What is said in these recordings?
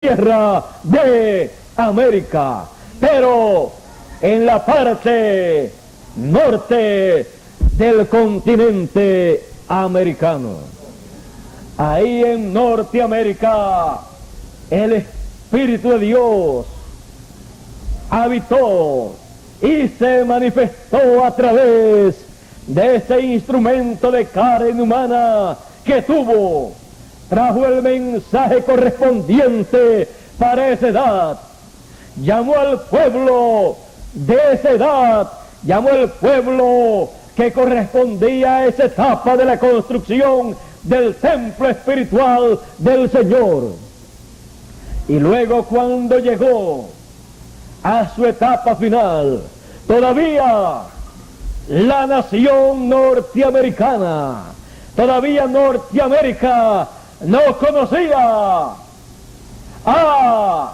tierra de América, pero en la parte norte del continente americano. Ahí en Norteamérica, el Espíritu de Dios habitó y se manifestó a través de ese instrumento de carne humana que tuvo. Trajo el mensaje correspondiente para esa edad. Llamó al pueblo de esa edad, llamó al pueblo que correspondía a esa etapa de la construcción del templo espiritual del Señor. Y luego, cuando llegó a su etapa final, todavía la nación norteamericana, todavía Norteamérica no conocía a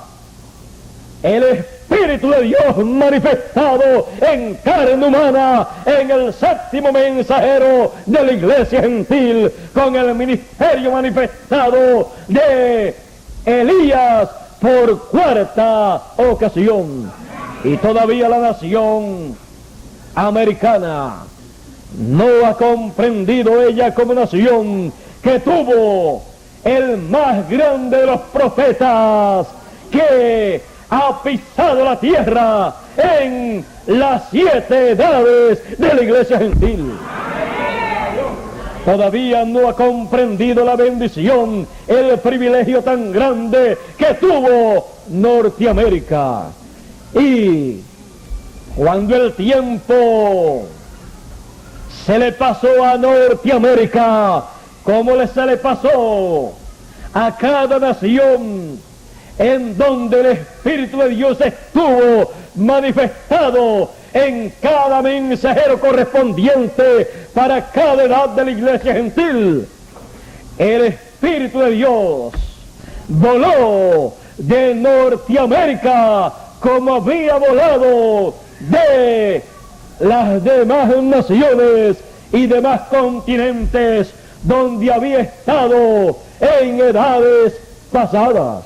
el Espíritu de Dios manifestado en carne humana en el séptimo mensajero de la iglesia gentil, con el ministerio manifestado de Elías por cuarta ocasión. Y todavía la nación americana no ha comprendido ella como nación que tuvo el más grande de los profetas que ha pisado la tierra en las 7 edades de la iglesia gentil. Todavía no ha comprendido la bendición, el privilegio tan grande que tuvo Norteamérica. Y cuando el tiempo se le pasó a Norteamérica, como se le pasó a cada nación en donde el Espíritu de Dios estuvo manifestado en cada mensajero correspondiente para cada edad de la iglesia gentil, el Espíritu de Dios voló de Norteamérica como había volado de las demás naciones y demás continentes donde había estado en edades pasadas,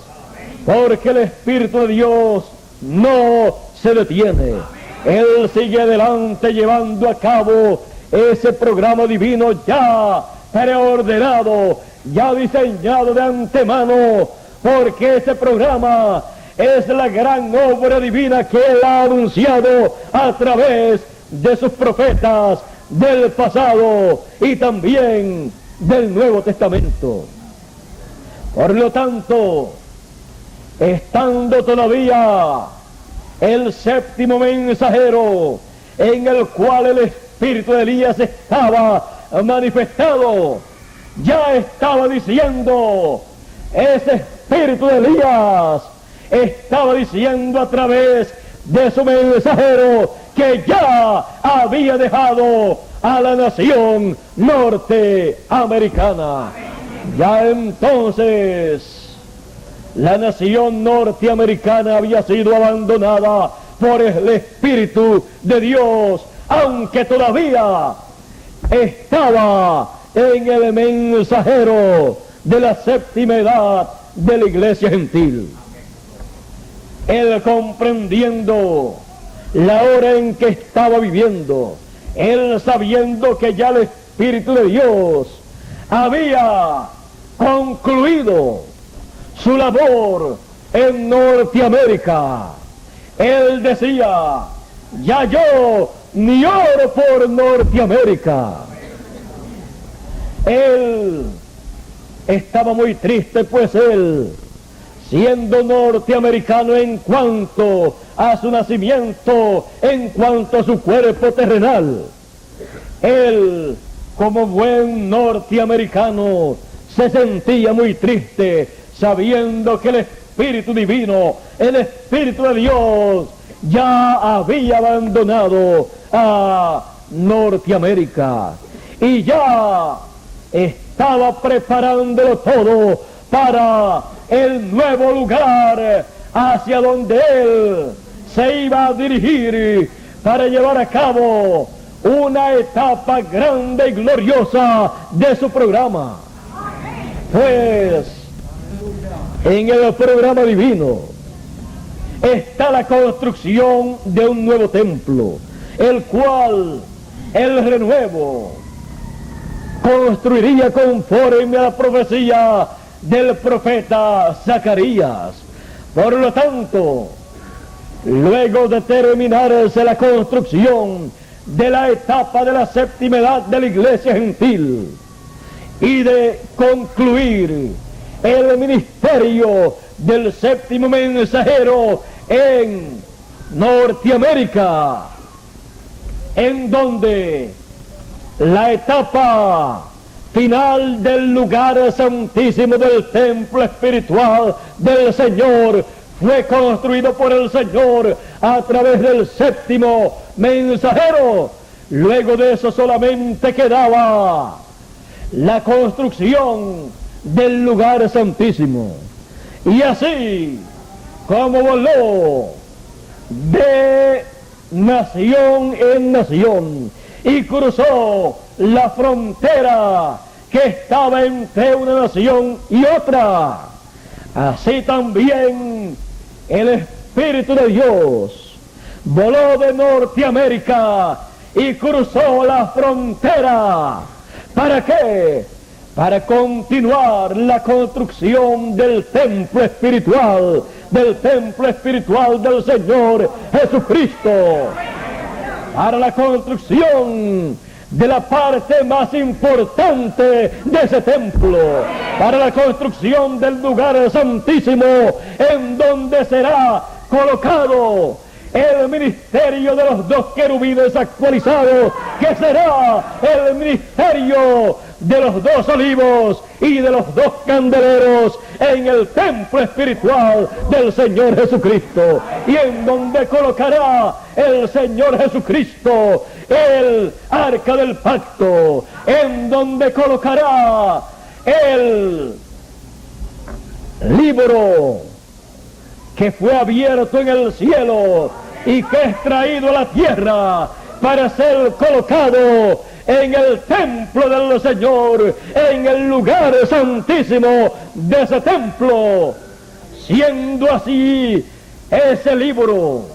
porque el Espíritu de Dios no se detiene. Él sigue adelante llevando a cabo ese programa divino ya preordenado, ya diseñado de antemano, porque ese programa es la gran obra divina que Él ha anunciado a través de sus profetas del pasado y también del Nuevo Testamento. Por lo tanto, estando todavía el séptimo mensajero en el cual el espíritu de Elías estaba manifestado, ya estaba diciendo, ese espíritu de Elías estaba diciendo a través de su mensajero que ya había dejado a la nación norteamericana. Ya entonces la nación norteamericana había sido abandonada por el Espíritu de Dios, aunque todavía estaba en el mensajero de la séptima edad de la iglesia gentil. Él, comprendiendo la hora en que estaba viviendo, él sabiendo que ya el Espíritu de Dios había concluido su labor en Norteamérica, él decía, ya yo ni oro por Norteamérica. Él estaba muy triste, pues él, siendo norteamericano en cuanto a su nacimiento, en cuanto a su cuerpo terrenal, él, como buen norteamericano, se sentía muy triste, sabiendo que el Espíritu Divino, el Espíritu de Dios, ya había abandonado a Norteamérica y ya estaba preparándolo todo para el nuevo lugar hacia donde él se iba a dirigir para llevar a cabo una etapa grande y gloriosa de su programa. Pues en el programa divino está la construcción de un nuevo templo, el cual el renuevo construiría conforme a la profecía del profeta Zacarías. Por lo tanto, luego de terminarse la construcción de la etapa de la séptima edad de la iglesia gentil y de concluir el ministerio del séptimo mensajero en Norteamérica, en donde la etapa final del lugar santísimo del templo espiritual del Señor fue construido por el Señor a través del séptimo mensajero. Luego de eso solamente quedaba la construcción del lugar santísimo. Y así como voló de nación en nación y cruzó la frontera que estaba entre una nación y otra, así también el Espíritu de Dios voló de Norteamérica y cruzó la frontera. ¿Para qué? Para continuar la construcción del templo espiritual del Señor Jesucristo, para la construcción de la parte más importante de ese templo, para la construcción del lugar santísimo, en donde será colocado el ministerio de los dos querubines actualizados, que será el ministerio de los dos olivos y de los dos candeleros en el templo espiritual del Señor Jesucristo, y en donde colocará el Señor Jesucristo el arca del pacto, en donde colocará el libro que fue abierto en el cielo y que es traído a la tierra para ser colocado en el templo del Señor, en el lugar santísimo de ese templo, siendo así ese libro,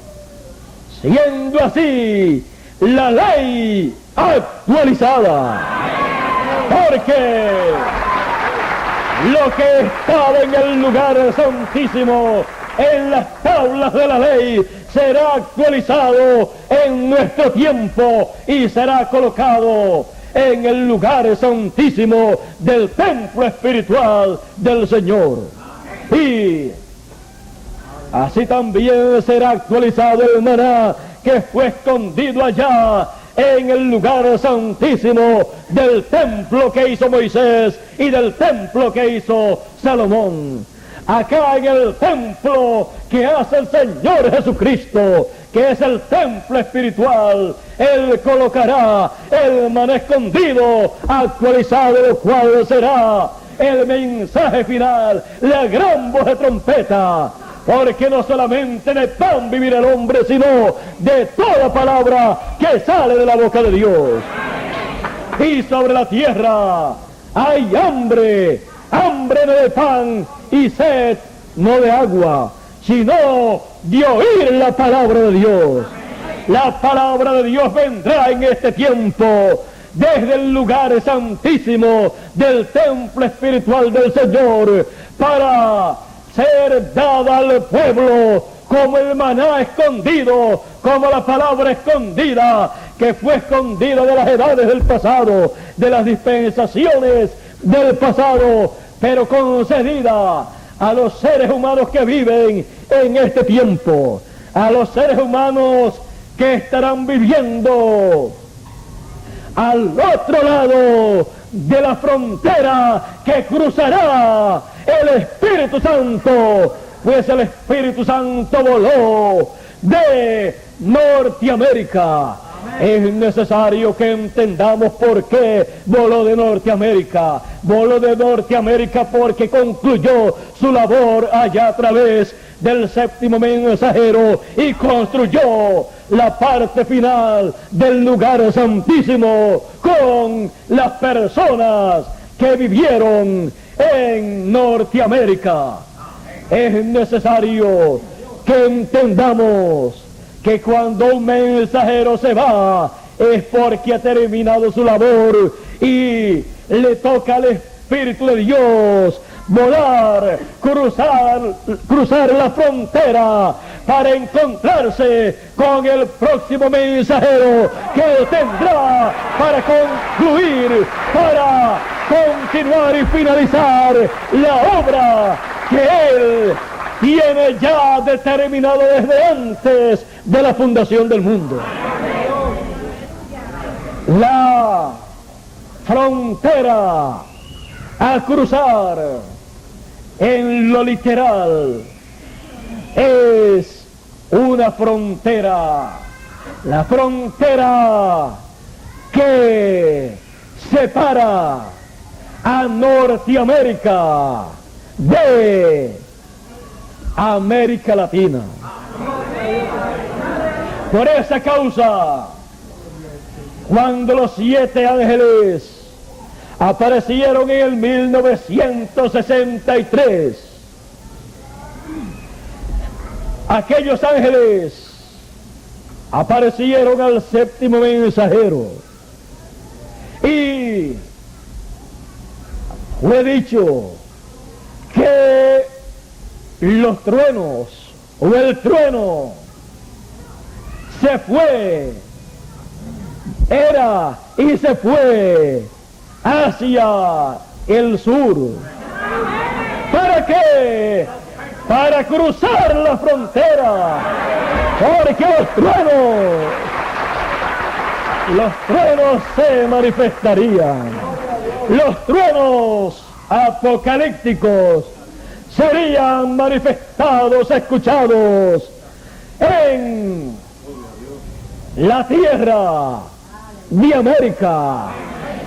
siendo así la ley actualizada, porque lo que estaba en el lugar santísimo, en las tablas de la ley, será actualizado en nuestro tiempo y será colocado en el lugar santísimo del templo espiritual del Señor. Y así también será actualizado el maná que fue escondido allá en el lugar santísimo del templo que hizo Moisés y del templo que hizo Salomón. Acá en el templo que hace el Señor Jesucristo, que es el templo espiritual, Él colocará el maná escondido, actualizado, lo cual será el mensaje final, la gran voz de trompeta, porque no solamente de pan vivirá el hombre, sino de toda palabra que sale de la boca de Dios. Y sobre la tierra hay hambre no de pan y sed no de agua, sino de oír la palabra de Dios. La palabra de Dios vendrá en este tiempo desde el lugar santísimo del templo espiritual del Señor para ser dada al pueblo como el maná escondido, como la palabra escondida que fue escondida de las edades del pasado, de las dispensaciones del pasado, pero concedida a los seres humanos que viven en este tiempo, a los seres humanos que estarán viviendo al otro lado de la frontera que cruzará el Espíritu Santo, pues el Espíritu Santo voló de Norteamérica. Es necesario que entendamos por qué voló de Norteamérica. Voló de Norteamérica porque concluyó su labor allá a través del séptimo mensajero y construyó la parte final del lugar santísimo con las personas que vivieron en Norteamérica. es necesario que entendamos que cuando un mensajero se va es porque ha terminado su labor y le toca al Espíritu de Dios volar, cruzar la frontera para encontrarse con el próximo mensajero que él tendrá para concluir, para continuar y finalizar la obra que él tiene ya determinado desde antes de la fundación del mundo. La frontera a cruzar en lo literal es una frontera, la frontera que separa a Norteamérica de América Latina. Por esa causa, cuando los 7 ángeles aparecieron en el 1963, aquellos ángeles aparecieron al 7º mensajero y fue dicho que los truenos o el trueno se fue, era y se fue hacia el sur. ¿Para qué? Para cruzar la frontera, porque los truenos se manifestarían, los truenos apocalípticos serían manifestados, escuchados en la tierra de América,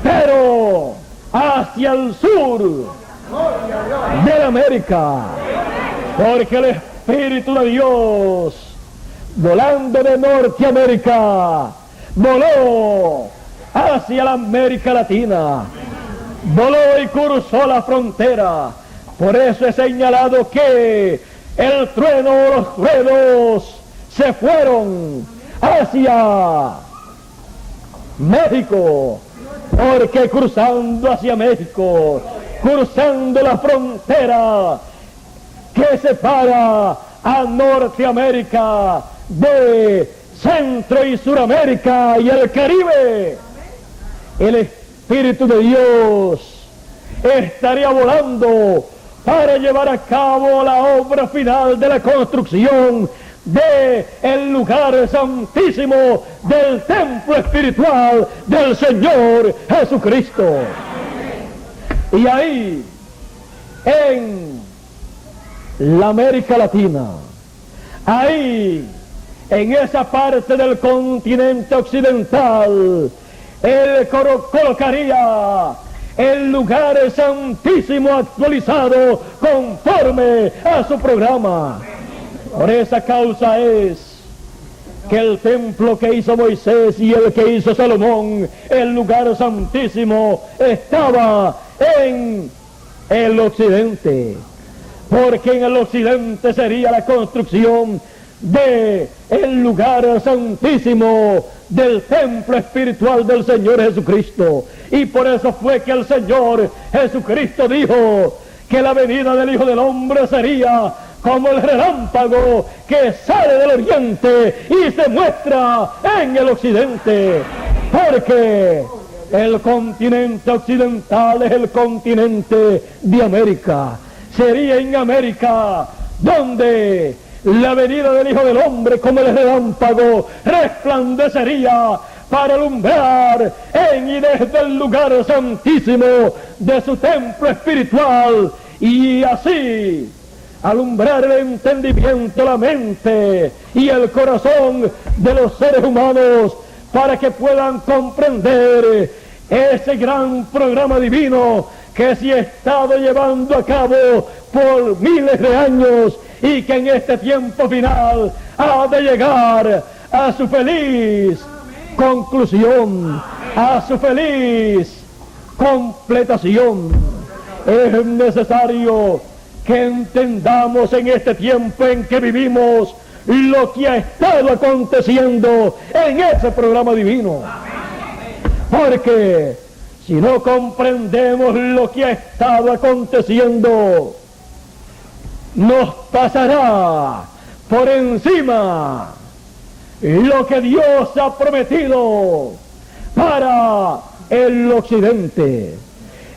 pero hacia el sur de América, porque el Espíritu de Dios, volando de Norteamérica, voló hacia la América Latina, voló y cruzó la frontera. Por eso he señalado que el trueno o los truenos se fueron hacia México, porque cruzando hacia México, cruzando la frontera que separa a Norteamérica de Centro y Suramérica y el Caribe, el Espíritu de Dios estaría volando para llevar a cabo la obra final de la construcción de el lugar santísimo del templo espiritual del Señor Jesucristo. Y ahí, en la América Latina, ahí, en esa parte del continente occidental, él colocaría el lugar santísimo actualizado conforme a su programa. Por esa causa es que el templo que hizo Moisés y el que hizo Salomón, el lugar santísimo, estaba en el occidente, porque en el occidente sería la construcción de el lugar santísimo del templo espiritual del Señor Jesucristo. Y por eso fue que el Señor Jesucristo dijo que la venida del Hijo del Hombre sería como el relámpago que sale del oriente y se muestra en el occidente, porque el continente occidental es el continente de América. Sería en América donde la venida del Hijo del Hombre como el relámpago resplandecería para alumbrar en y desde el lugar santísimo de su templo espiritual, y así alumbrar el entendimiento, la mente y el corazón de los seres humanos para que puedan comprender ese gran programa divino que se ha estado llevando a cabo por miles de años y que en este tiempo final ha de llegar a su feliz conclusión, a su feliz completación. Es necesario que entendamos en este tiempo en que vivimos lo que ha estado aconteciendo en ese programa divino. Porque si no comprendemos lo que ha estado aconteciendo, nos pasará por encima lo que Dios ha prometido para el occidente.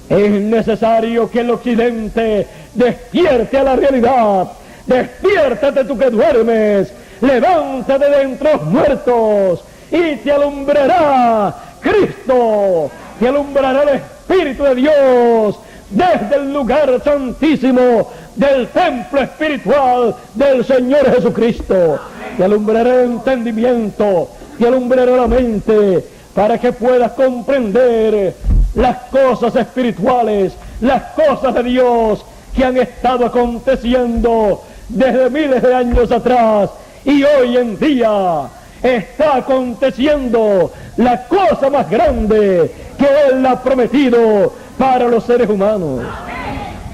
Es necesario que el occidente despierte a la realidad. Despiértate tú que duermes, levántate de entre los muertos y te alumbrará Cristo, te alumbrará el Espíritu de Dios desde el lugar santísimo del templo espiritual del Señor Jesucristo. Te alumbrará el entendimiento, te alumbrará la mente para que puedas comprender las cosas espirituales, las cosas de Dios que han estado aconteciendo desde miles de años atrás y hoy en día está aconteciendo la cosa más grande que Él ha prometido para los seres humanos.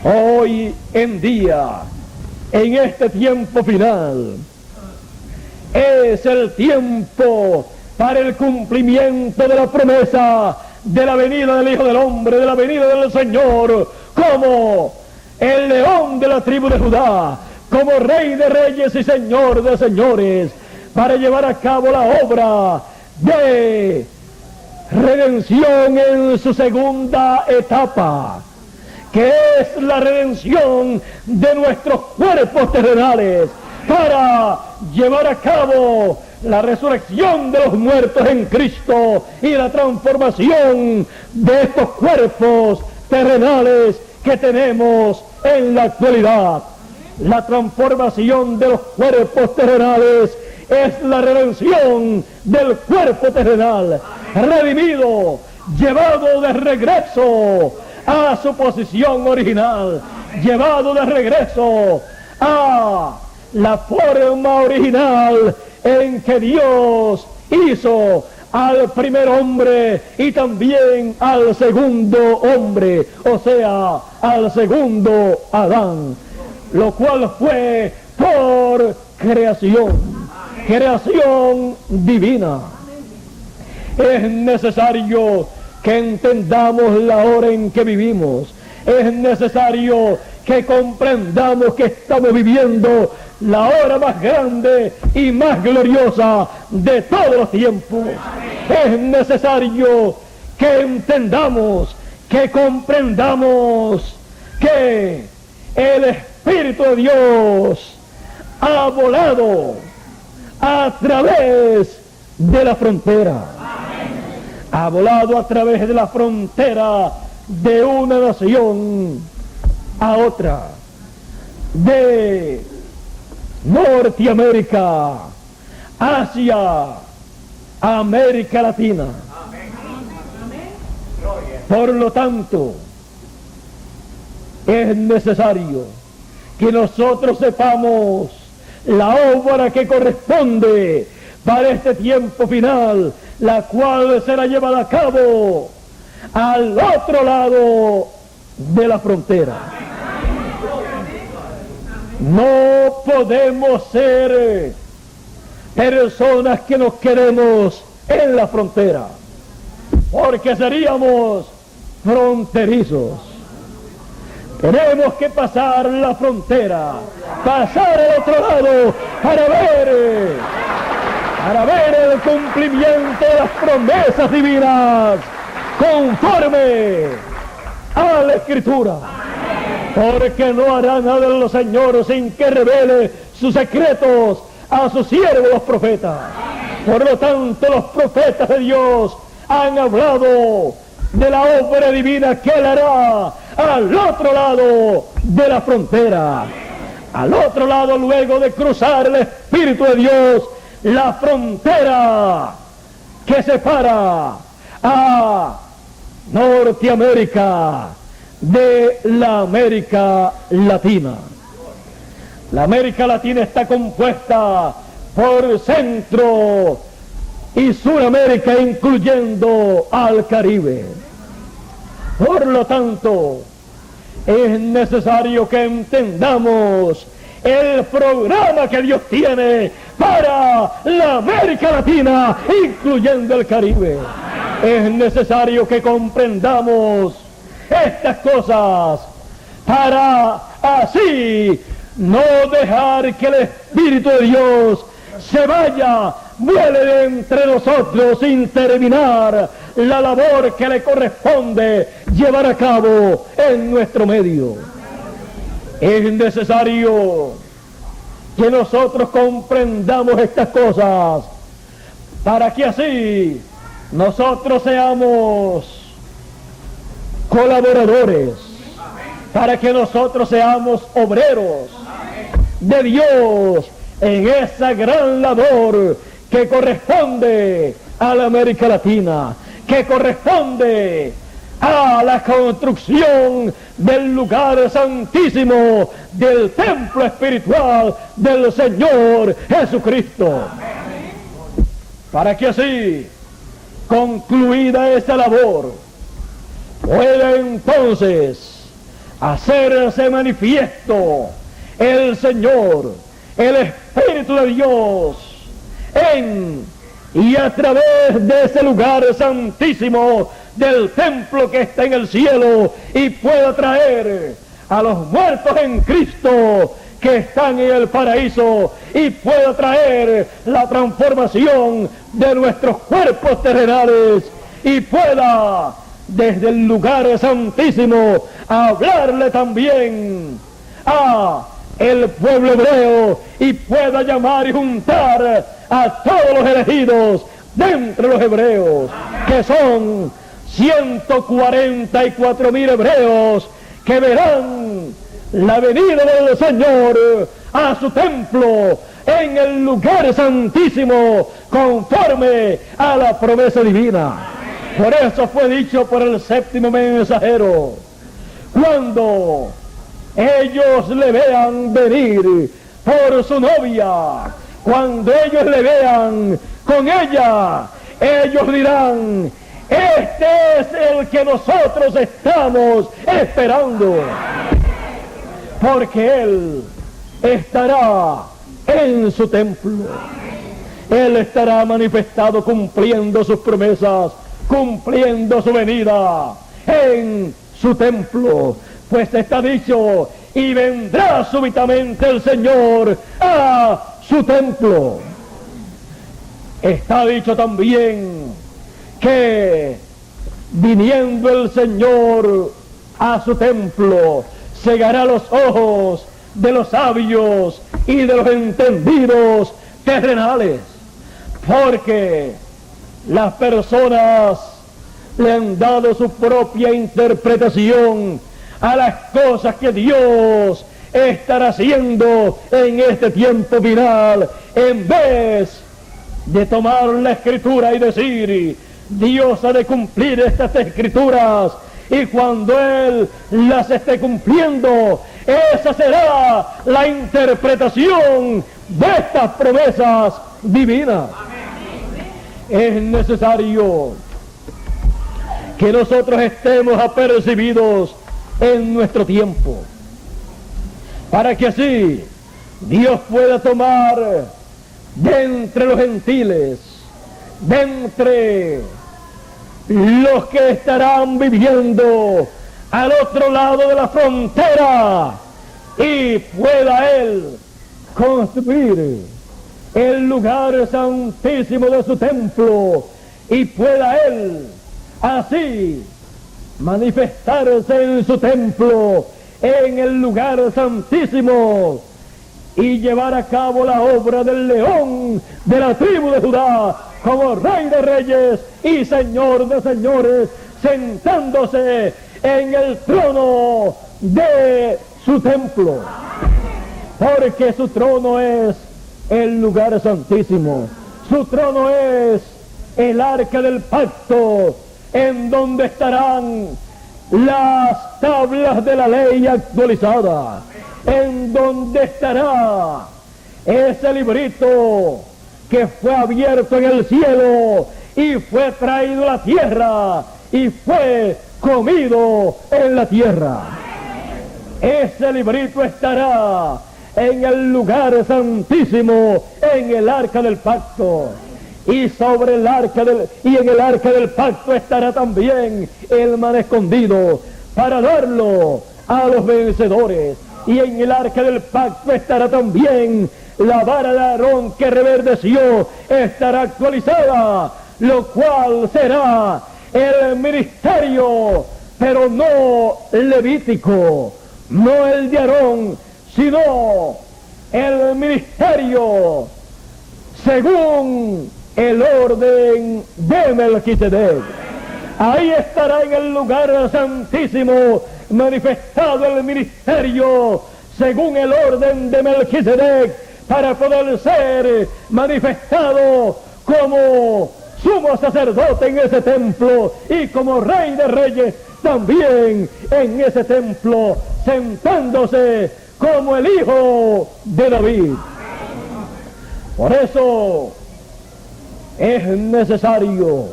Hoy en día, en este tiempo final, es el tiempo para el cumplimiento de la promesa de la venida del Hijo del Hombre, de la venida del Señor, como el león de la tribu de Judá, como Rey de Reyes y Señor de Señores, para llevar a cabo la obra de redención en su segunda etapa, que es la redención de nuestros cuerpos terrenales, para llevar a cabo la resurrección de los muertos en Cristo y la transformación de estos cuerpos terrenales que tenemos en la actualidad. La transformación de los cuerpos terrenales es la redención del cuerpo terrenal, redimido, llevado de regreso a su posición original, llevado de regreso a la forma original en que Dios hizo al primer hombre y también al segundo hombre, o sea, al segundo Adán, lo cual fue por creación divina. Es necesario que entendamos la hora en que vivimos. Es necesario que comprendamos que estamos viviendo la hora más grande y más gloriosa de todos los tiempos. Es necesario que entendamos, que comprendamos que el Espíritu de Dios ha volado a través de la frontera. Ha volado a través de la frontera de una nación a otra, de Norteamérica hacia América Latina. Por lo tanto, es necesario que nosotros sepamos la obra que corresponde para este tiempo final, la cual será llevada a cabo al otro lado de la frontera. No podemos ser personas que nos quedemos en la frontera, porque seríamos fronterizos. Tenemos que pasar la frontera, pasar al otro lado para ver el cumplimiento de las promesas divinas conforme a la Escritura. Porque no hará nada el Señor sin que revele sus secretos a sus siervos los profetas. Por lo tanto, los profetas de Dios han hablado de la obra divina que Él hará al otro lado de la frontera. Al otro lado, luego de cruzar el Espíritu de Dios, la frontera que separa a Norteamérica de la América Latina. La América Latina está compuesta por Centro y Suramérica, incluyendo al Caribe. Por lo tanto, es necesario que entendamos el programa que Dios tiene para la América Latina, incluyendo el Caribe. Es necesario que comprendamos estas cosas para así no dejar que el Espíritu de Dios se vaya, vuele de entre nosotros sin terminar la labor que le corresponde llevar a cabo en nuestro medio. Es necesario que nosotros comprendamos estas cosas para que así nosotros seamos colaboradores, para que nosotros seamos obreros de Dios en esa gran labor que corresponde a la América Latina, que corresponde a la construcción del lugar santísimo, del templo espiritual del Señor Jesucristo. Para que así, concluida esa labor, pueda entonces hacerse manifiesto el Señor, el Espíritu de Dios, en y a través de ese lugar santísimo del templo que está en el cielo, y pueda traer a los muertos en Cristo que están en el paraíso, y pueda traer la transformación de nuestros cuerpos terrenales, y pueda desde el lugar santísimo hablarle también a el pueblo hebreo, y pueda llamar y juntar a todos los elegidos de entre los hebreos, que son 144,000 hebreos, que verán la venida del Señor a su templo en el lugar santísimo, conforme a la promesa divina. Por eso fue dicho por el séptimo mensajero: cuando ellos le vean venir por su novia, cuando ellos le vean con ella, ellos dirán: este es el que nosotros estamos esperando, porque Él estará en su templo. Él estará manifestado, cumpliendo sus promesas, cumpliendo su venida en su templo. Pues está dicho: y vendrá súbitamente el Señor a su templo. Está dicho también que viniendo el Señor a su templo, cegará los ojos de los sabios y de los entendidos terrenales, porque las personas le han dado su propia interpretación a las cosas que Dios estará haciendo en este tiempo final, en vez de tomar la Escritura y decir: Dios ha de cumplir estas Escrituras, y cuando Él las esté cumpliendo, esa será la interpretación de estas promesas divinas. Es necesario que nosotros estemos apercibidos en nuestro tiempo, para que así Dios pueda tomar de entre los gentiles, de entre los que estarán viviendo al otro lado de la frontera, y pueda Él construir el lugar santísimo de su templo, y pueda Él así manifestarse en su templo, en el lugar santísimo, y llevar a cabo la obra del león de la tribu de Judá, como Rey de Reyes y Señor de Señores, sentándose en el trono de su templo, porque su trono es el lugar santísimo, su trono es el arca del pacto, en donde estarán las tablas de la ley actualizada, en donde estará ese librito que fue abierto en el cielo y fue traído a la tierra y fue comido en la tierra. ese librito estará en el lugar santísimo, en el arca del pacto. Y sobre el arca en el arca del pacto estará también el maná escondido para darlo a los vencedores. Y en el arca del pacto estará también la vara de Aarón que reverdeció, estará actualizada, lo cual será el ministerio, pero no levítico, no el de Aarón, sino el ministerio según el orden de Melquisedec. Ahí estará en el lugar santísimo manifestado el ministerio según el orden de Melquisedec, para poder ser manifestado como sumo sacerdote en ese templo y como rey de reyes también en ese templo, sentándose como el hijo de David. Por eso es necesario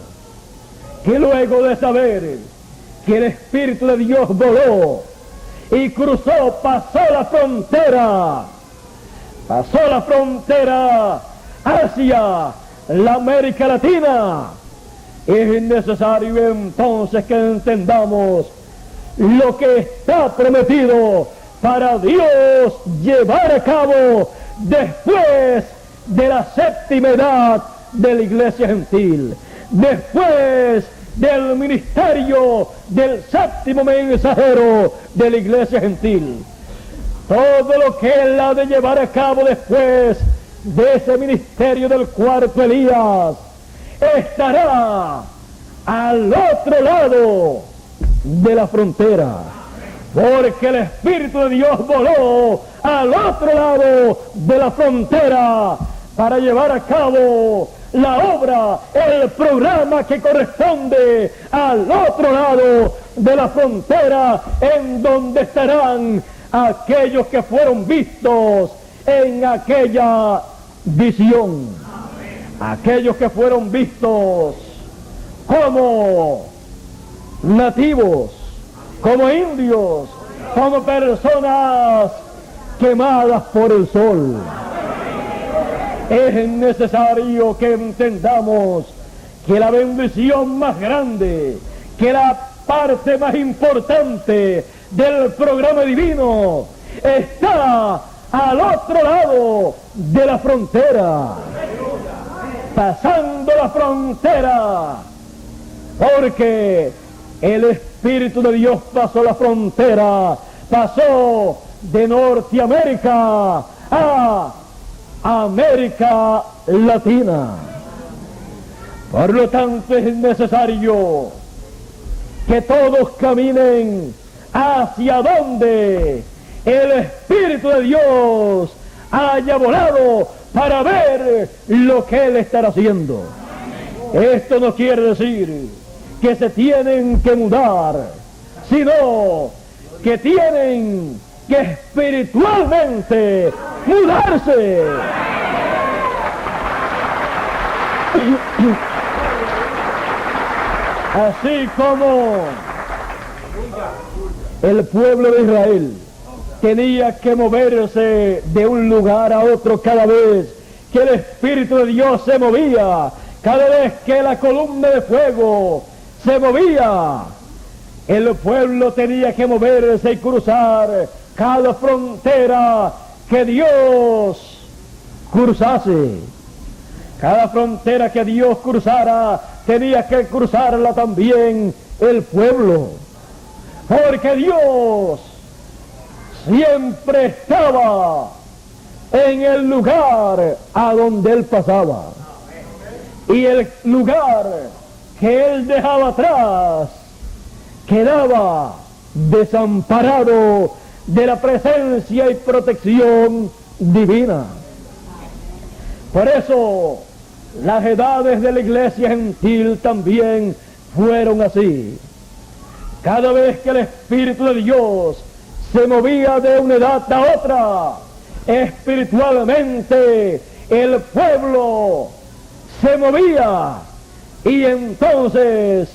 que luego de saber que el Espíritu de Dios voló y cruzó, pasó la frontera hacia la América Latina, es necesario entonces que entendamos lo que está prometido para Dios llevar a cabo después de la séptima edad de la iglesia gentil, después del ministerio del séptimo mensajero de la iglesia gentil. Todo lo que él ha de llevar a cabo después de ese ministerio del cuarto Elías estará al otro lado de la frontera, porque el Espíritu de Dios voló al otro lado de la frontera para llevar a cabo la obra, el programa que corresponde al otro lado de la frontera, en donde estarán aquellos que fueron vistos en aquella visión. Aquellos que fueron vistos como nativos, como indios, como personas quemadas por el sol. Es necesario que entendamos que la bendición más grande, que la parte más importante del programa divino está al otro lado de la frontera, pasando la frontera, porque el Espíritu de Dios pasó la frontera, pasó de Norteamérica a América Latina. Por lo tanto es necesario que todos caminen hacia donde el Espíritu de Dios haya volado para ver lo que Él estará haciendo. Esto no quiere decir que se tienen que mudar, sino que tienen que espiritualmente mudarse. Así como el pueblo de Israel tenía que moverse de un lugar a otro cada vez que el Espíritu de Dios se movía, cada vez que la columna de fuego se movía, el pueblo tenía que moverse y cruzar cada frontera que Dios cruzase. Cada frontera que Dios cruzara, tenía que cruzarla también el pueblo, porque Dios siempre estaba en el lugar a donde Él pasaba, y el lugar que Él dejaba atrás quedaba desamparado de la presencia y protección divina. Por eso las edades de la iglesia gentil también fueron así. Cada vez que el Espíritu de Dios se movía de una edad a otra, espiritualmente el pueblo se movía, y entonces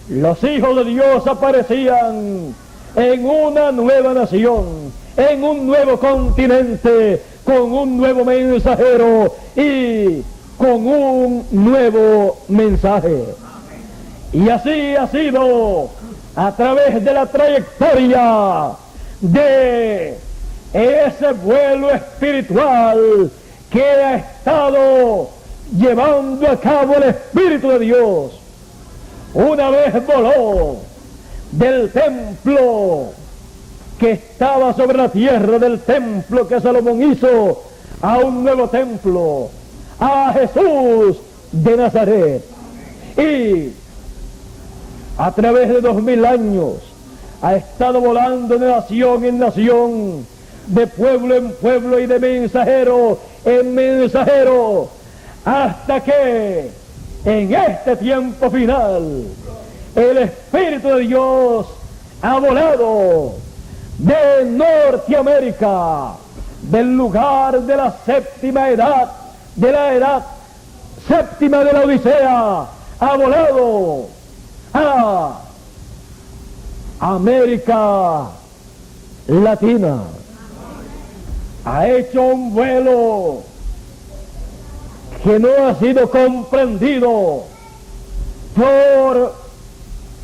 los hijos de Dios aparecían en una nueva nación, en un nuevo continente, con un nuevo mensajero y con un nuevo mensaje. Y así ha sido a través de la trayectoria de ese vuelo espiritual que ha estado llevando a cabo el Espíritu de Dios. Una vez voló del templo que estaba sobre la tierra, del templo que Salomón hizo, a un nuevo templo, a Jesús de Nazaret. Y a través de 2000 años ha estado volando de nación en nación, de pueblo en pueblo y de mensajero en mensajero, hasta que en este tiempo final el Espíritu de Dios ha volado de Norteamérica, del lugar de la séptima edad, de la edad séptima de la Odisea, ha volado a América Latina. Ha hecho un vuelo que no ha sido comprendido por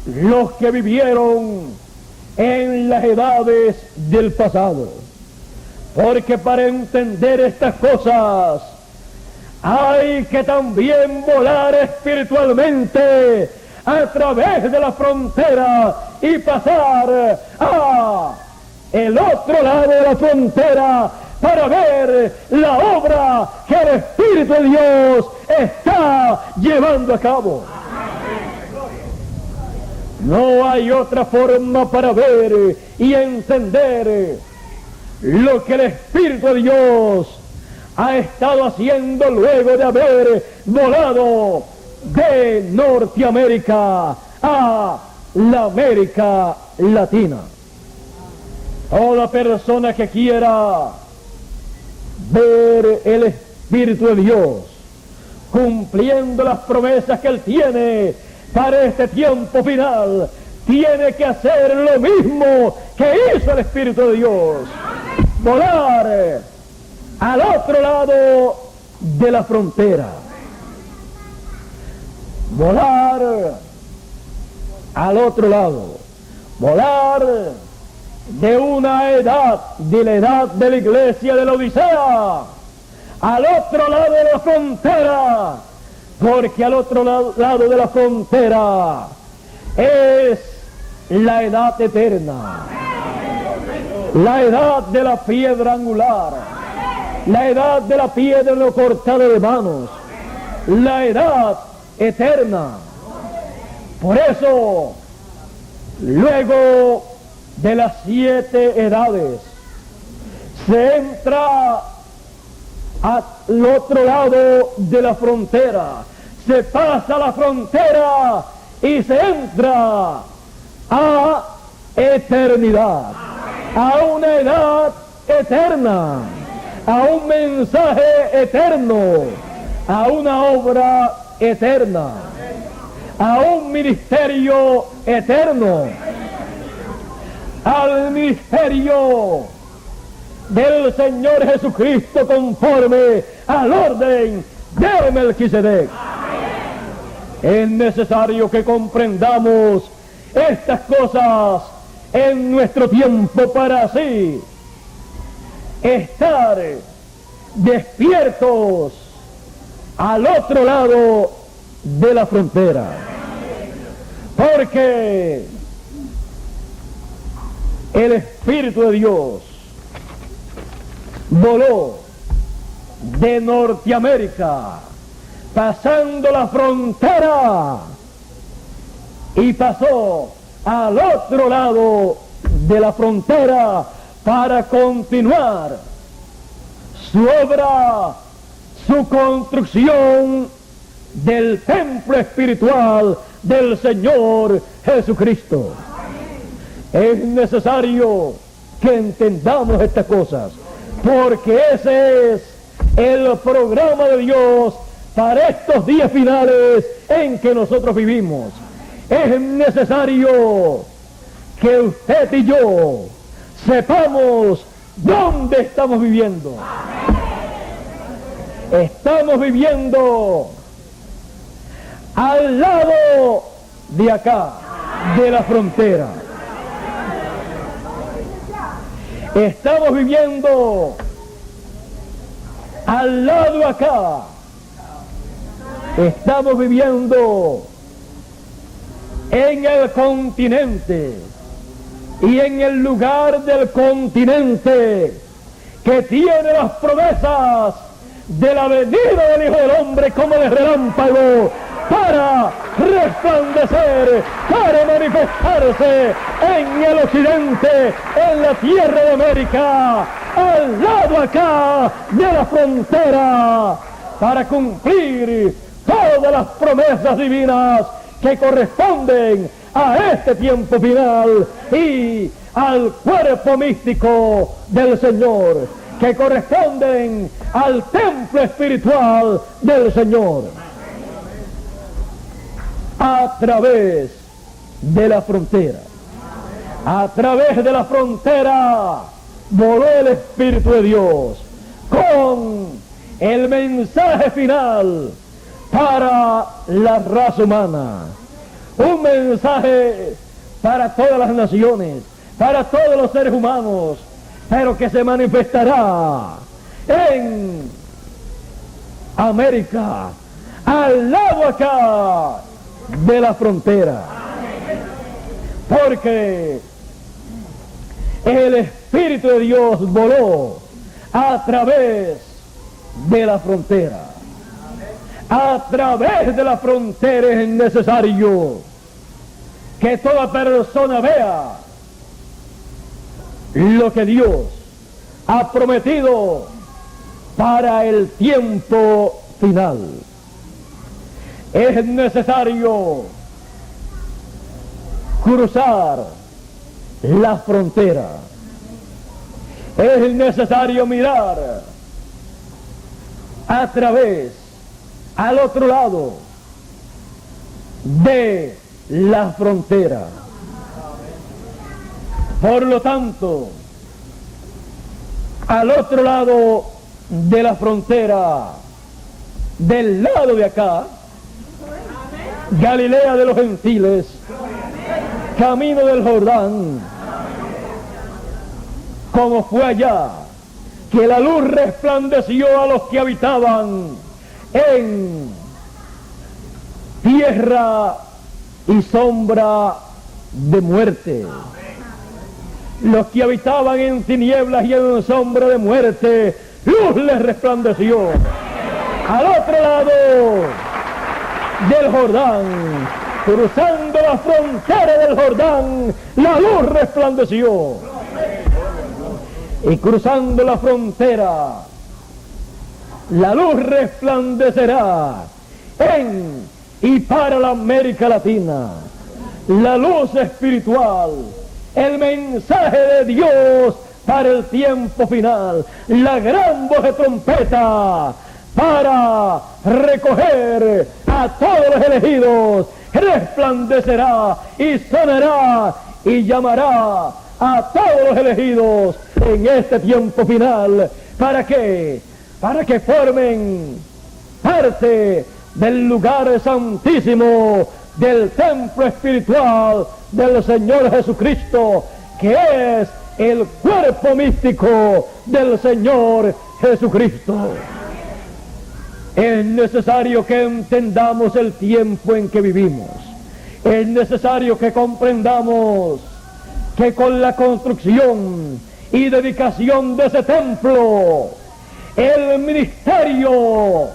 los que vivieron en las edades del pasado. Porque para entender estas cosas hay que también volar espiritualmente a través de la frontera y pasar a el otro lado de la frontera para ver la obra que el Espíritu de Dios está llevando a cabo. No hay otra forma para ver y entender lo que el Espíritu de Dios ha estado haciendo luego de haber volado de Norteamérica a la América Latina. Toda persona que quiera ver el Espíritu de Dios cumpliendo las promesas que Él tiene para este tiempo final, tiene que hacer lo mismo que hizo el Espíritu de Dios: volar al otro lado de la frontera, volar al otro lado, volar de una edad, de la edad de la iglesia de la Odisea, al otro lado de la frontera, porque al otro lado de la frontera es la edad eterna, la edad de la piedra angular, la edad de la piedra no cortada de manos, la edad eterna. Por eso, luego de las 7 edades, se entra al otro lado de la frontera, se pasa la frontera y se entra a eternidad, a una edad eterna, a un mensaje eterno, a una obra eterna, a un ministerio eterno, al ministerio del Señor Jesucristo conforme al orden de Melquisedec. Es necesario que comprendamos estas cosas en nuestro tiempo para así estar despiertos al otro lado de la frontera. Porque el Espíritu de Dios voló de Norteamérica, pasando la frontera, y pasó al otro lado de la frontera para continuar su obra, su construcción del templo espiritual del Señor Jesucristo. Es necesario que entendamos estas cosas, porque ese es el programa de Dios para estos días finales en que nosotros vivimos. Es necesario que usted y yo sepamos dónde estamos viviendo. Estamos viviendo al lado de acá, de la frontera. Estamos viviendo al lado acá. Estamos viviendo en el continente y en el lugar del continente que tiene las promesas de la venida del Hijo del Hombre como de relámpago para resplandecer, para manifestarse en el occidente, en la tierra de América, al lado acá de la frontera, para cumplir todas las promesas divinas que corresponden a este tiempo final y al cuerpo místico del Señor, que corresponden al templo espiritual del Señor. A través de la frontera, a través de la frontera, voló el Espíritu de Dios con el mensaje final para la raza humana. Un mensaje para todas las naciones, para todos los seres humanos, pero que se manifestará en América, al lado acá de la frontera. Porque el Espíritu de Dios voló a través de la frontera. A través de la frontera es necesario que toda persona vea lo que Dios ha prometido para el tiempo final. Es necesario cruzar la frontera. Es necesario mirar a través, al otro lado de la frontera. Por lo tanto, al otro lado de la frontera, del lado de acá, Galilea de los gentiles, camino del Jordán, como fue allá, que la luz resplandeció a los que habitaban en tierra y sombra de muerte. Los que habitaban en tinieblas y en sombra de muerte, luz les resplandeció. Al otro lado del Jordán, cruzando la frontera del Jordán, la luz resplandeció. Y cruzando la frontera, la luz resplandecerá en y para la América Latina. La luz espiritual, el mensaje de Dios para el tiempo final, la gran voz de trompeta para recoger a todos los elegidos, resplandecerá y sonará y llamará a todos los elegidos en este tiempo final. ¿Para qué? Para que formen parte del lugar santísimo, del templo espiritual del Señor Jesucristo, que es el cuerpo místico del Señor Jesucristo. Es necesario que entendamos el tiempo en que vivimos. Es necesario que comprendamos que con la construcción y dedicación de ese templo, el ministerio,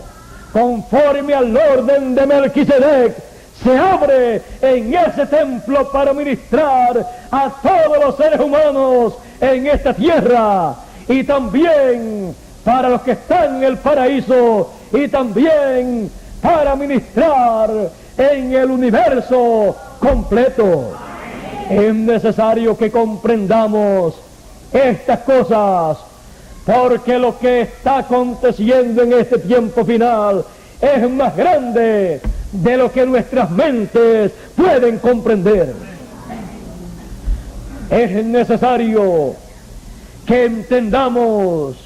conforme al orden de Melquisedec, se abre en ese templo para ministrar a todos los seres humanos en esta tierra, y también para los que están en el paraíso, y también para ministrar en el universo completo. Es necesario que comprendamos estas cosas, porque lo que está aconteciendo en este tiempo final es más grande de lo que nuestras mentes pueden comprender. Es necesario que entendamos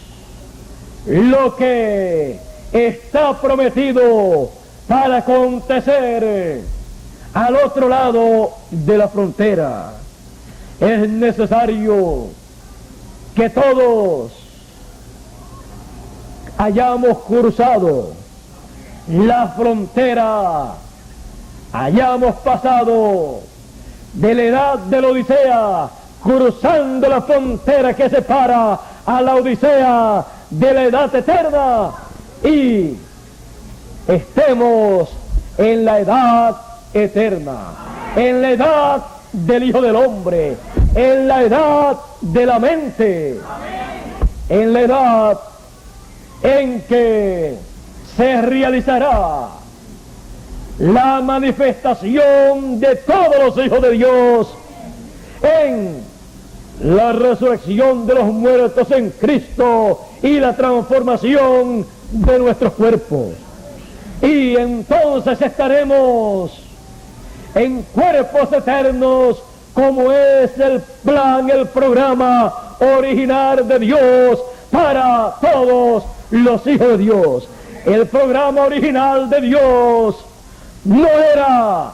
lo que está prometido para acontecer al otro lado de la frontera. Es necesario que todos hayamos cruzado la frontera, hayamos pasado de la edad de la Odisea, cruzando la frontera que separa a la Odisea de la edad eterna, y estemos en la edad eterna, en la edad del Hijo del Hombre, en la edad de la mente, en la edad en que se realizará la manifestación de todos los hijos de Dios en la resurrección de los muertos en Cristo y la transformación de nuestros cuerpos. Y entonces estaremos en cuerpos eternos, como es el plan, el programa original de Dios para todos los hijos de Dios. El programa original de Dios no era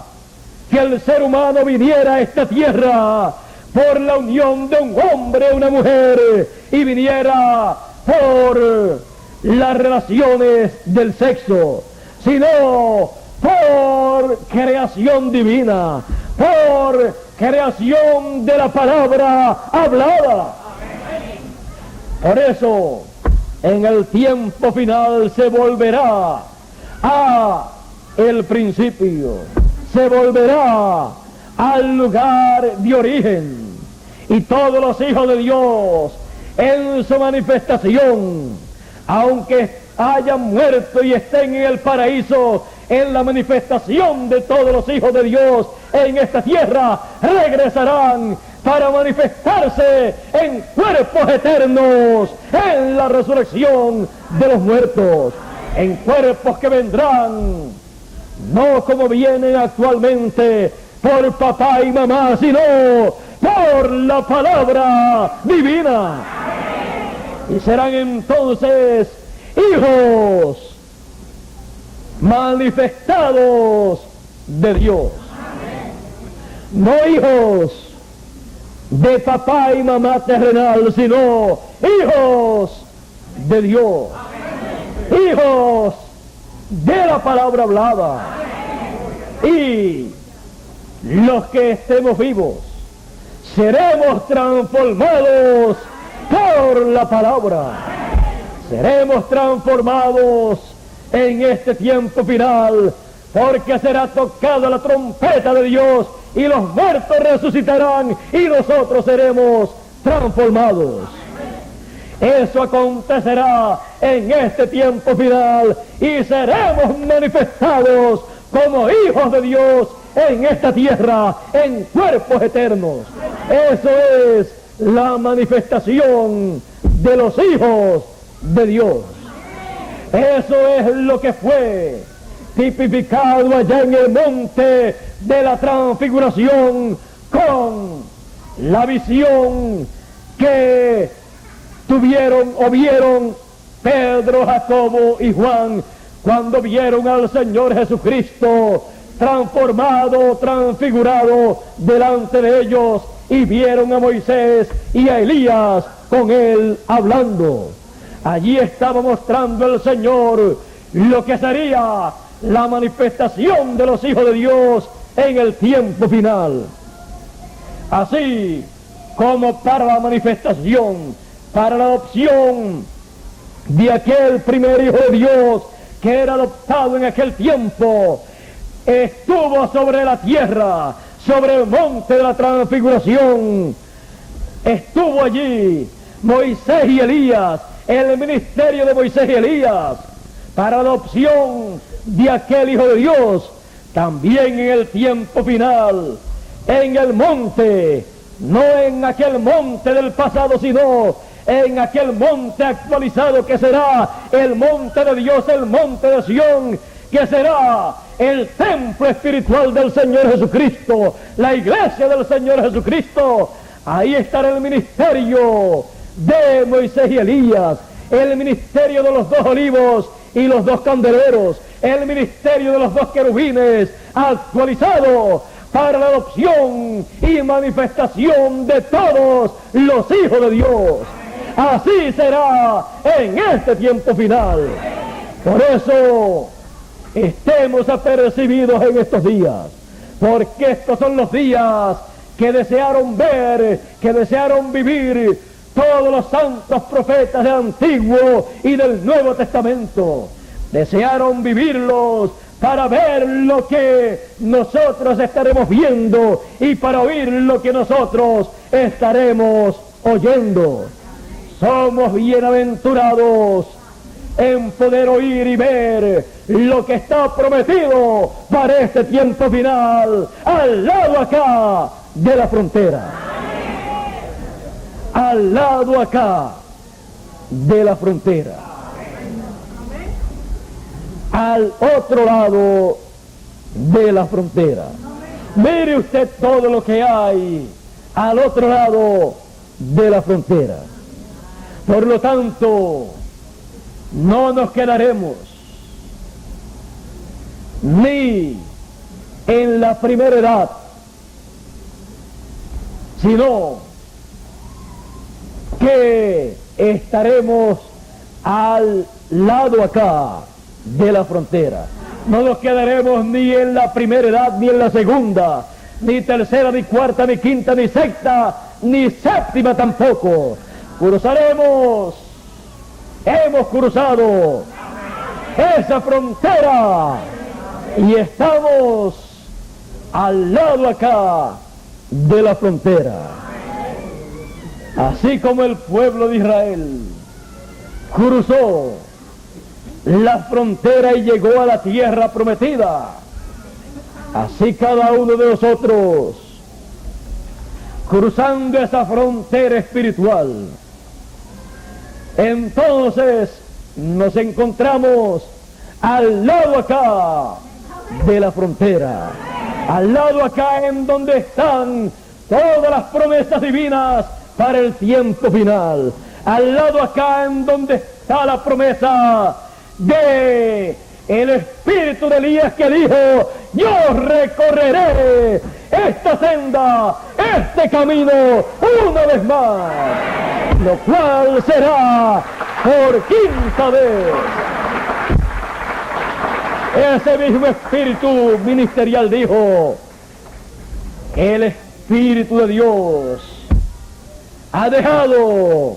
que el ser humano viniera a esta tierra por la unión de un hombre y una mujer, y viniera por las relaciones del sexo, sino por creación divina, por creación de la palabra hablada. Por eso, en el tiempo final se volverá a el principio, se volverá al lugar de origen, y todos los hijos de Dios en su manifestación, aunque hayan muerto y estén en el paraíso, en la manifestación de todos los hijos de Dios en esta tierra, regresarán para manifestarse en cuerpos eternos, en la resurrección de los muertos, en cuerpos que vendrán no como vienen actualmente por papá y mamá, sino por la palabra divina. Y serán entonces hijos manifestados de Dios. No hijos de papá y mamá terrenal, sino hijos de Dios. Hijos de la palabra hablada. Y los que estemos vivos seremos transformados por la palabra. Seremos transformados en este tiempo final, porque será tocada la trompeta de Dios y los muertos resucitarán y nosotros seremos transformados. Eso acontecerá en este tiempo final y seremos manifestados como hijos de Dios en esta tierra, en cuerpos eternos. Eso es la manifestación de los hijos de Dios. Eso es lo que fue tipificado allá en el monte de la transfiguración con la visión que tuvieron o vieron Pedro, Jacobo y Juan cuando vieron al Señor Jesucristo transformado, transfigurado delante de ellos, y vieron a Moisés y a Elías con él hablando. Allí estaba mostrando el Señor lo que sería la manifestación de los hijos de Dios en el tiempo final. Así como para la manifestación, para la adopción de aquel primer hijo de Dios que era adoptado en aquel tiempo, estuvo sobre la tierra, sobre el monte de la transfiguración. Estuvo allí Moisés y Elías, el ministerio de Moisés y Elías, para adopción de aquel hijo de Dios. También en el tiempo final, en el monte, no en aquel monte del pasado, sino en aquel monte actualizado que será el monte de Dios, el monte de Sión, que será el templo espiritual del Señor Jesucristo, la iglesia del Señor Jesucristo. Ahí estará el ministerio de Moisés y Elías, el ministerio de los 2 olivos y los 2 candeleros, el ministerio de los 2 querubines, actualizado para la adopción y manifestación de todos los hijos de Dios. Así será en este tiempo final. Por eso, estemos apercibidos en estos días, porque estos son los días que desearon ver, que desearon vivir todos los santos profetas del Antiguo y del Nuevo Testamento. Desearon vivirlos para ver lo que nosotros estaremos viendo y para oír lo que nosotros estaremos oyendo. Somos bienaventurados en poder oír y ver lo que está prometido para este tiempo final, al lado acá de la frontera. Al lado acá de la frontera. Al otro lado de la frontera. Mire usted todo lo que hay al otro lado de la frontera. Por lo tanto, no nos quedaremos ni en la primera edad, sino que estaremos al lado acá de la frontera. No nos quedaremos ni en la primera edad, ni en la segunda, ni tercera, ni cuarta, ni quinta, ni sexta, ni séptima tampoco. Cruzaremos, hemos cruzado esa frontera y estamos al lado acá de la frontera. Así como el pueblo de Israel cruzó la frontera y llegó a la tierra prometida, así cada uno de nosotros, cruzando esa frontera espiritual, entonces nos encontramos al lado acá de la frontera, al lado acá en donde están todas las promesas divinas para el tiempo final, al lado acá en donde está la promesa de el espíritu de Elías que dijo: yo recorreré esta senda, este camino una vez más, lo cual será por 5ª vez. Ese mismo espíritu ministerial dijo: el Espíritu de Dios ha dejado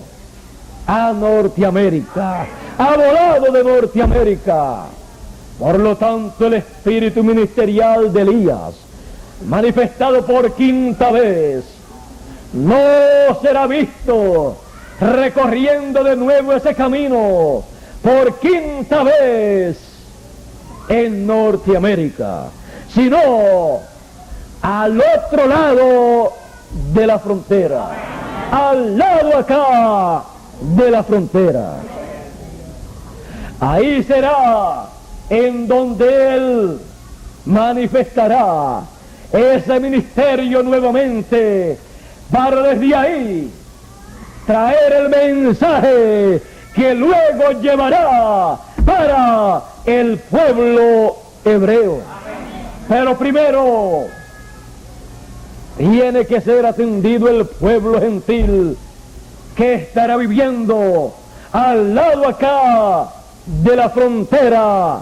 a Norteamérica, ha volado de Norteamérica. Por lo tanto, el espíritu ministerial de Elías, manifestado por 5ª vez, no será visto recorriendo de nuevo ese camino por 5ª vez en Norteamérica, sino al otro lado de la frontera, al lado acá de la frontera. Ahí será en donde Él manifestará ese ministerio nuevamente, para desde ahí traer el mensaje que luego llevará para el pueblo hebreo. Pero primero tiene que ser atendido el pueblo gentil que estará viviendo al lado acá de la frontera,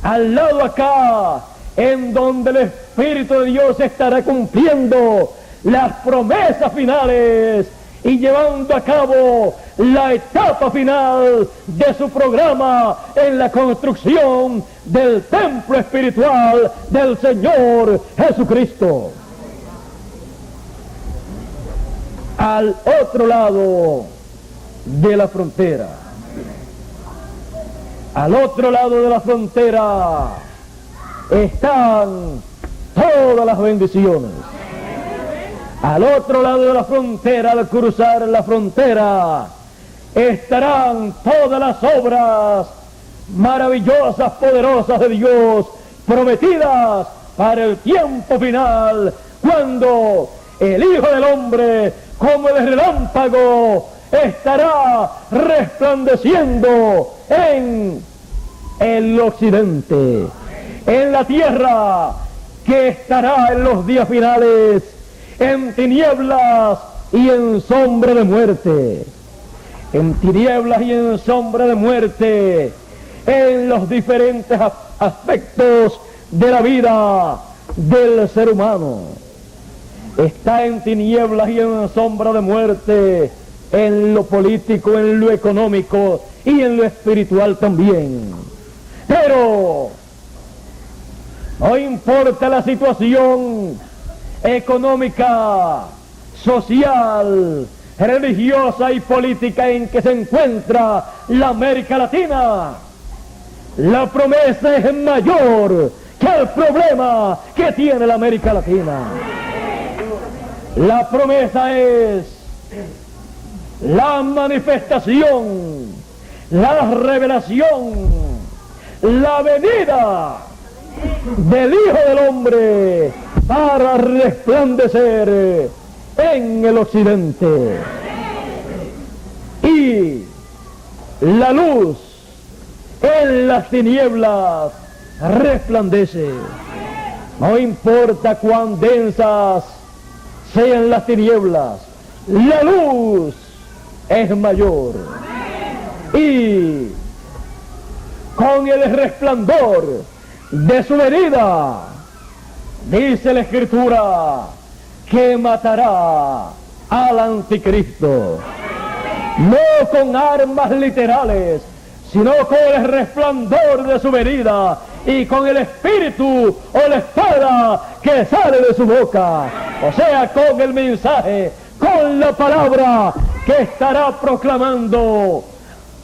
al lado acá en donde el Espíritu de Dios estará cumpliendo las promesas finales y llevando a cabo la etapa final de su programa en la construcción del templo espiritual del Señor Jesucristo. Al otro lado de la frontera, al otro lado de la frontera están todas las bendiciones. Al otro lado de la frontera, al cruzar la frontera, estarán todas las obras maravillosas, poderosas de Dios, prometidas para el tiempo final, cuando el Hijo del Hombre, como el relámpago, estará resplandeciendo en el occidente, en la tierra que estará en los días finales en tinieblas y en sombra de muerte, en tinieblas y en sombra de muerte, en los diferentes aspectos de la vida del ser humano. Está en tinieblas y en sombra de muerte, en lo político, en lo económico y en lo espiritual también. Pero no importa la situación económica, social, religiosa y política en que se encuentra la América Latina, la promesa es mayor que el problema que tiene la América Latina. La promesa es la manifestación, la revelación, la venida del Hijo del Hombre para resplandecer en el occidente. Y la luz en las tinieblas resplandece. No importa cuán densas sean las tinieblas, la luz es mayor. Y con el resplandor de su venida, dice la Escritura, que matará al anticristo. No con armas literales, sino con el resplandor de su venida y con el espíritu o la espada que sale de su boca. O sea, con el mensaje, con la palabra que estará proclamando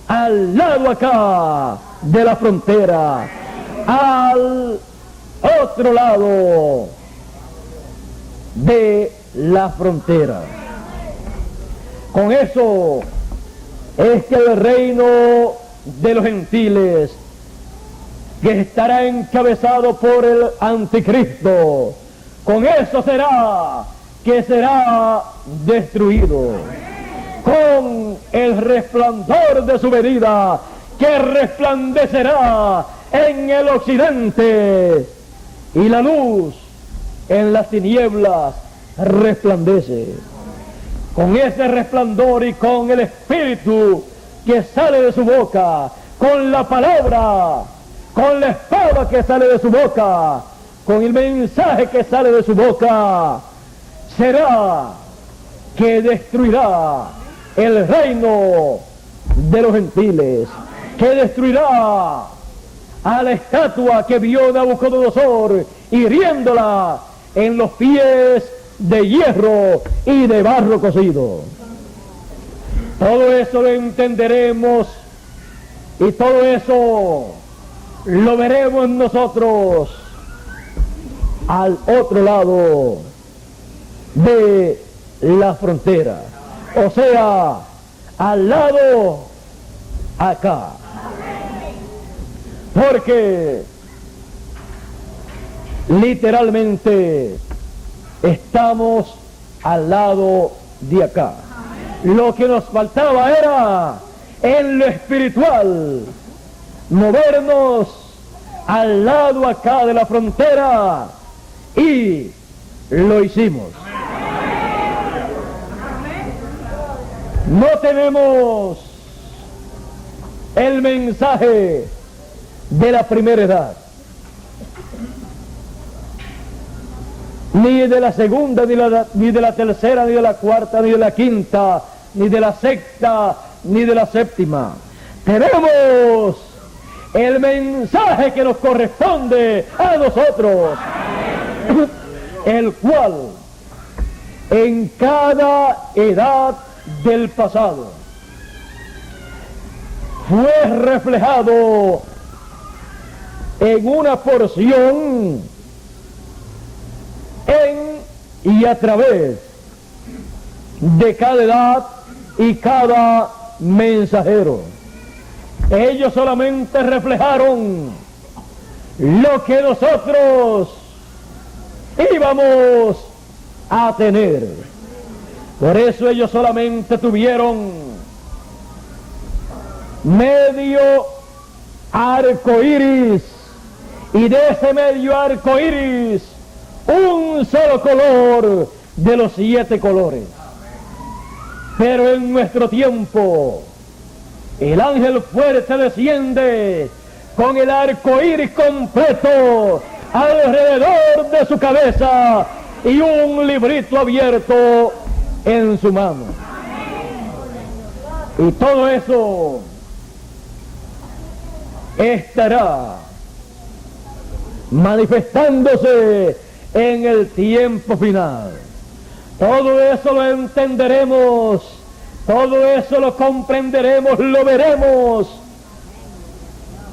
al lado acá de la frontera, al otro lado de la frontera. Con eso es que el reino de los gentiles, que estará encabezado por el anticristo, con eso será que será destruido. Con el resplandor de su venida, que resplandecerá en el occidente, y la luz en las tinieblas resplandece. Con ese resplandor y con el espíritu que sale de su boca, con la palabra, con la espada que sale de su boca, con el mensaje que sale de su boca, será que destruirá el reino de los gentiles, que destruirá a la estatua que vio Nabucodonosor, hiriéndola en los pies de hierro y de barro cocido. Todo eso lo entenderemos y todo eso lo veremos nosotros al otro lado de la frontera, o sea, al lado acá. Porque literalmente estamos al lado de acá. Lo que nos faltaba era en lo espiritual movernos al lado acá de la frontera, y lo hicimos. No tenemos el mensaje de la primera edad, ni de la segunda, ni de la tercera, ni de la cuarta, ni de la quinta, ni de la sexta, ni de la séptima. Tenemos el mensaje que nos corresponde a nosotros, el cual en cada edad del pasado fue reflejado en una porción en y a través de cada edad y cada mensajero. Ellos solamente reflejaron lo que nosotros íbamos a tener. Por eso ellos solamente tuvieron medio arco iris, y de ese medio arco iris un solo color de los 7 colores. Pero en nuestro tiempo el ángel fuerte desciende con el arco iris completo alrededor de su cabeza y un librito abierto en su mano. Y todo eso estará manifestándose en el tiempo final. Todo eso lo entenderemos, todo eso lo comprenderemos, lo veremos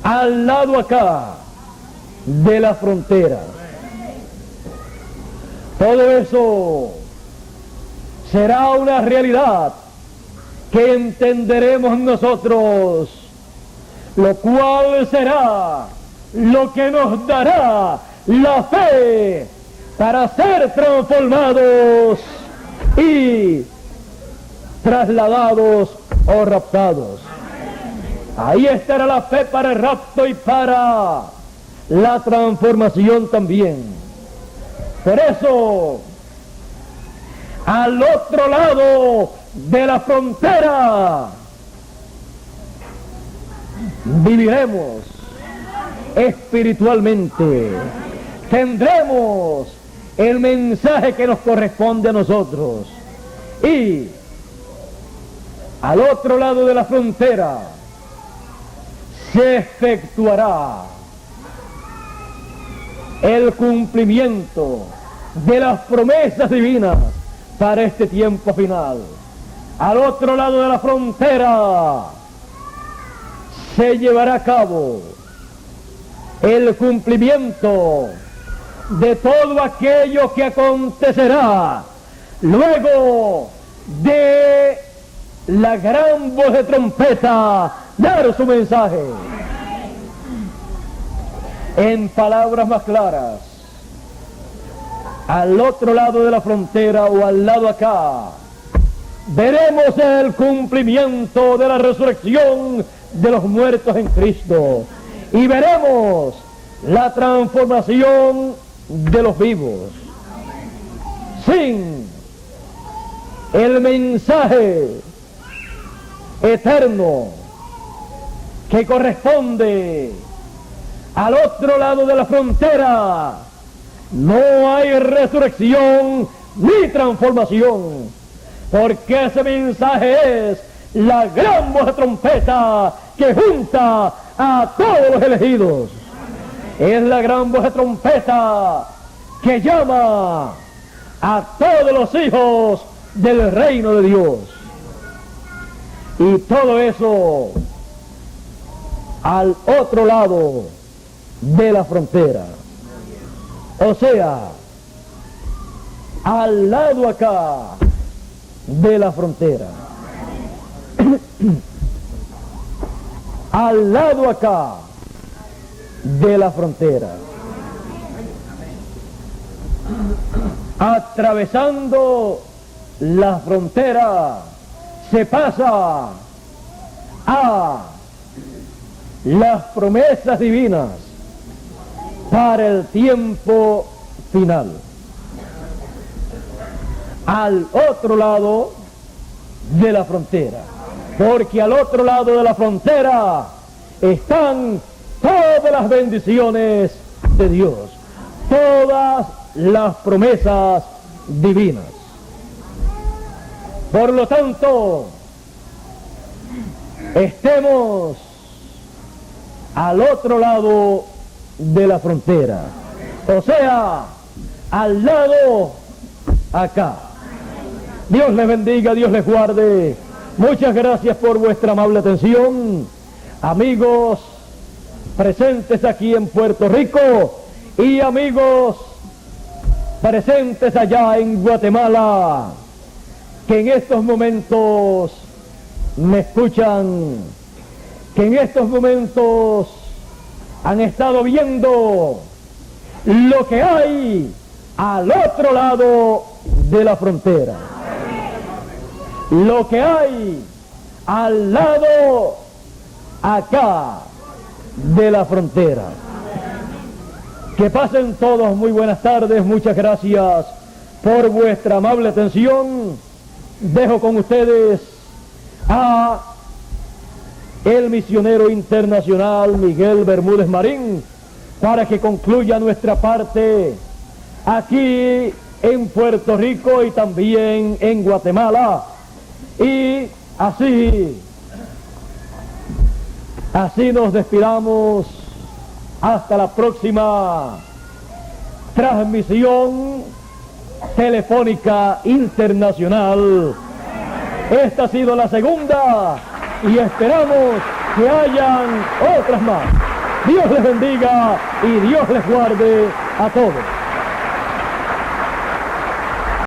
al lado acá de la frontera. Todo eso será una realidad que entenderemos nosotros, lo cual será lo que nos dará la fe para ser transformados y trasladados o raptados. Ahí estará la fe para el rapto y para la transformación también. Por eso, al otro lado de la frontera, viviremos espiritualmente, tendremos el mensaje que nos corresponde a nosotros, y al otro lado de la frontera se efectuará el cumplimiento de las promesas divinas para este tiempo final. Al otro lado de la frontera se llevará a cabo el cumplimiento de todo aquello que acontecerá luego de la gran voz de trompeta dar su mensaje. En palabras más claras, al otro lado de la frontera o al lado acá, veremos el cumplimiento de la resurrección de los muertos en Cristo, y veremos la transformación de los vivos. Sin el mensaje eterno que corresponde al otro lado de la frontera, no hay resurrección ni transformación, porque ese mensaje es la gran voz de trompeta que junta a todos los elegidos. Es la gran voz de trompeta que llama a todos los hijos del reino de Dios. Y todo eso al otro lado de la frontera, o sea, al lado acá de la frontera, al lado acá de la frontera, atravesando la frontera, se pasa a las promesas divinas para el tiempo final. Al otro lado de la frontera, porque al otro lado de la frontera están todas las bendiciones de Dios, todas las promesas divinas. Por lo tanto, estemos al otro lado de la frontera, o sea, al lado acá. Dios les bendiga, Dios les guarde. Muchas gracias por vuestra amable atención, amigos presentes aquí en Puerto Rico y amigos presentes allá en Guatemala, que en estos momentos me escuchan, que en estos momentos han estado viendo lo que hay al otro lado de la frontera. Lo que hay al lado acá de la frontera. Que pasen todos muy buenas tardes, muchas gracias por vuestra amable atención. Dejo con ustedes a el misionero internacional Miguel Bermúdez Marín para que concluya nuestra parte aquí en Puerto Rico y también en Guatemala. Y así nos despidamos hasta la próxima transmisión telefónica internacional. Esta ha sido la segunda y esperamos que hayan otras más. Dios les bendiga y Dios les guarde a todos.